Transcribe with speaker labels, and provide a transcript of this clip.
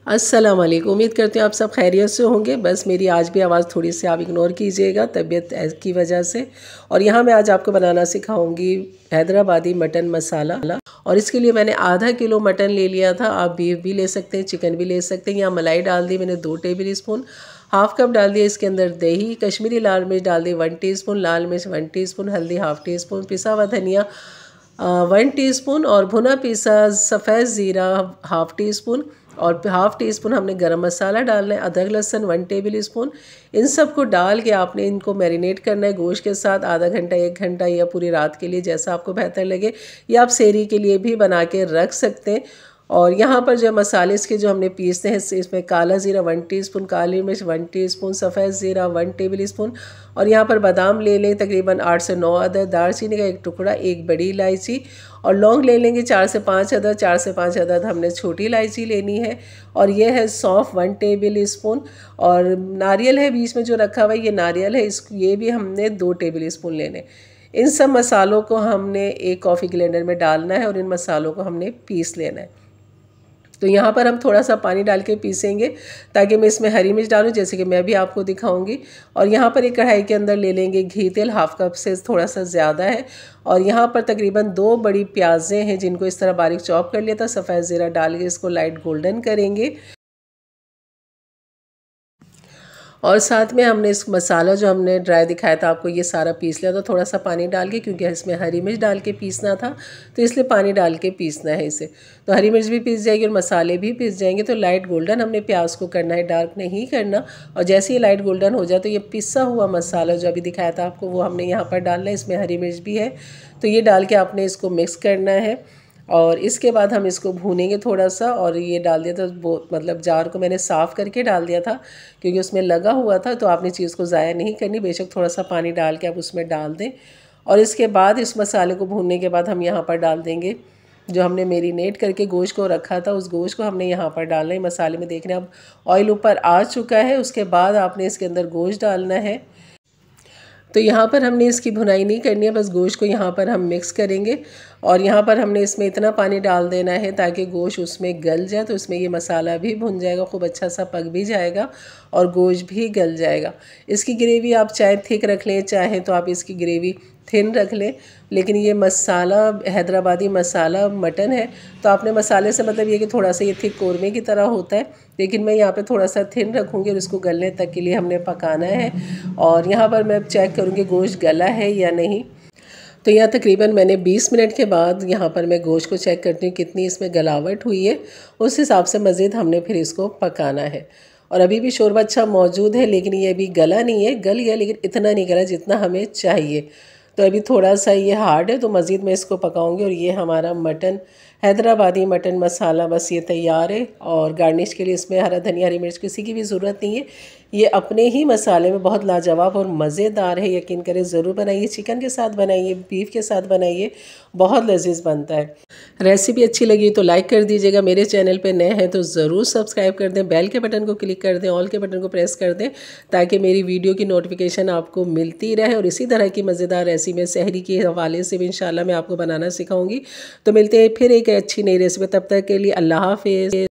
Speaker 1: अस्सलाम वालेकुम। उम्मीद करते हैं आप सब खैरियत से होंगे। बस मेरी आज भी आवाज़ थोड़ी सी आप इग्नोर कीजिएगा तबीयत की वजह से। और यहाँ मैं आज आपको बनाना सिखाऊंगी हैदराबादी मटन मसाला। और इसके लिए मैंने आधा किलो मटन ले लिया था। आप बीफ भी ले सकते हैं, चिकन भी ले सकते हैं। यहाँ मलाई डाल दी मैंने 2 टेबल स्पून, हाफ़ कप डाल दिया इसके अंदर दही, कश्मीरी लाल मिर्च डाल दी 1 टीस्पून, लाल मिर्च 1 टीस्पून, हल्दी हाफ़ टी स्पून, पिसा हुआ धनिया 1 टीस्पून और भुना पिसा सफ़ेद ज़ीरा हाफ़ टी स्पून और हाफ़ टी स्पून हमने गरम मसाला डालना है। अदरक लहसुन 1 टेबल स्पून। इन सब को डाल के आपने इनको मैरिनेट करना है गोश्त के साथ आधा घंटा 1 घंटा या पूरी रात के लिए, जैसा आपको बेहतर लगे। या आप सेहरी के लिए भी बना के रख सकते हैं। और यहाँ पर जो मसाले इसके जो हमने पीसते हैं, इसमें काला ज़ीरा 1 टीस्पून, काली मिर्च 1 टीस्पून, सफ़ेद ज़ीरा 1 टेबल स्पून और यहाँ पर बादाम ले लें तकरीबन 8 से 9 अदद, दालचीनी का 1 टुकड़ा, 1 बड़ी इलायची और लौंग ले लेंगे 4 से 5 अदद। 4 से 5 अदद हमने छोटी इलायची लेनी है। और ये है सौंफ 1 टेबल स्पून और नारियल है बीच में जो रखा हुआ है, ये नारियल है, ये भी हमने 2 टेबल स्पून लेने। इन सब मसालों को हमने एक कॉफ़ी ग्राइंडर में डालना है और इन मसालों को हमने पीस लेना है। तो यहाँ पर हम थोड़ा सा पानी डाल के पीसेंगे ताकि मैं इसमें हरी मिर्च डालूँ, जैसे कि मैं भी आपको दिखाऊंगी। और यहाँ पर एक कढ़ाई के अंदर ले लेंगे घी तेल, हाफ़ कप से थोड़ा सा ज़्यादा है। और यहाँ पर तकरीबन 2 बड़ी प्याज़ें हैं जिनको इस तरह बारीक चॉप कर लिया था। सफ़ेद ज़ीरा डाल के इसको लाइट गोल्डन करेंगे। और साथ में हमने इस मसाला जो हमने ड्राई दिखाया था आपको, ये सारा पीस लिया था थोड़ा सा पानी डाल के, क्योंकि इसमें हरी मिर्च डाल के पीसना था तो इसलिए पानी डाल के पीसना है इसे। तो हरी मिर्च भी पीस जाएगी और मसाले भी पीस जाएंगे। तो लाइट गोल्डन हमने प्याज को करना है, डार्क नहीं करना। और जैसे ही लाइट गोल्डन हो जाए तो ये पिसा हुआ मसाला जो अभी दिखाया था आपको वो हमने यहाँ पर डालना है। इसमें हरी मिर्च भी है तो ये डाल के आपने इसको मिक्स करना है। और इसके बाद हम इसको भूनेंगे थोड़ा सा। और ये डाल दिया था वो, मतलब जार को मैंने साफ़ करके डाल दिया था क्योंकि उसमें लगा हुआ था। तो आपने चीज़ को ज़ाया नहीं करनी, बेशक थोड़ा सा पानी डाल के आप उसमें डाल दें। और इसके बाद इस मसाले को भूनने के बाद हम यहाँ पर डाल देंगे जो हमने मैरिनेट करके गोश्त को रखा था, उस गोश्त को हमने यहाँ पर डालना है। मसाले में देखना अब ऑयल ऊपर आ चुका है। उसके बाद आपने इसके अंदर गोश्त डालना है। तो यहाँ पर हमने इसकी भुनाई नहीं करनी है, बस गोश्त को यहाँ पर हम मिक्स करेंगे। और यहाँ पर हमने इसमें इतना पानी डाल देना है ताकि गोश्त उसमें गल जाए। तो इसमें ये मसाला भी भुन जाएगा, खूब अच्छा सा पक भी जाएगा और गोश्त भी गल जाएगा। इसकी ग्रेवी आप चाहे थिक रख लें, चाहे तो आप इसकी ग्रेवी थिन रख लें। लेकिन ये मसाला हैदराबादी मसाला मटन है तो आपने मसाले से मतलब ये कि थोड़ा सा ये थिक कौरमे की तरह होता है, लेकिन मैं यहाँ पे थोड़ा सा थिन रखूँगी और इसको गलने तक के लिए हमने पकाना है। और यहाँ पर मैं चेक करूँगी गोश्त गला है या नहीं। तो यहाँ तकरीबन मैंने 20 मिनट के बाद यहाँ पर मैं गोश्त को चेक करती हूँ कितनी इसमें गलावट हुई है, उस हिसाब से मज़ीद हमने फिर इसको पकाना है। और अभी भी शोरबा अच्छा मौजूद है, लेकिन ये अभी गला नहीं है, गल गया लेकिन इतना नहीं गला जितना हमें चाहिए। तो अभी थोड़ा सा ये हार्ड है तो मज़ीद मैं इसको पकाऊंगी। और ये हमारा मटन हैदराबादी मटन मसाला बस ये तैयार है। और गार्निश के लिए इसमें हरा धनिया, हरी मिर्च किसी की भी ज़रूरत नहीं है। ये अपने ही मसाले में बहुत लाजवाब और मज़ेदार है। यकीन करें ज़रूर बनाइए, चिकन के साथ बनाइए, बीफ के साथ बनाइए, बहुत लजीज बनता है। रेसिपी अच्छी लगी तो लाइक कर दीजिएगा। मेरे चैनल पे नए हैं तो ज़रूर सब्सक्राइब कर दें, बेल के बटन को क्लिक कर दें, ऑल के बटन को प्रेस कर दें ताकि मेरी वीडियो की नोटिफिकेशन आपको मिलती रहे। और इसी तरह की मज़ेदार रेसिपी में सहरी के हवाले से भी इंशाल्लाह मैं आपको बनाना सिखाऊंगी। तो मिलते हैं फिर एक अच्छी नई रेसिपी, तब तक के लिए अल्लाह हाफ़िज़।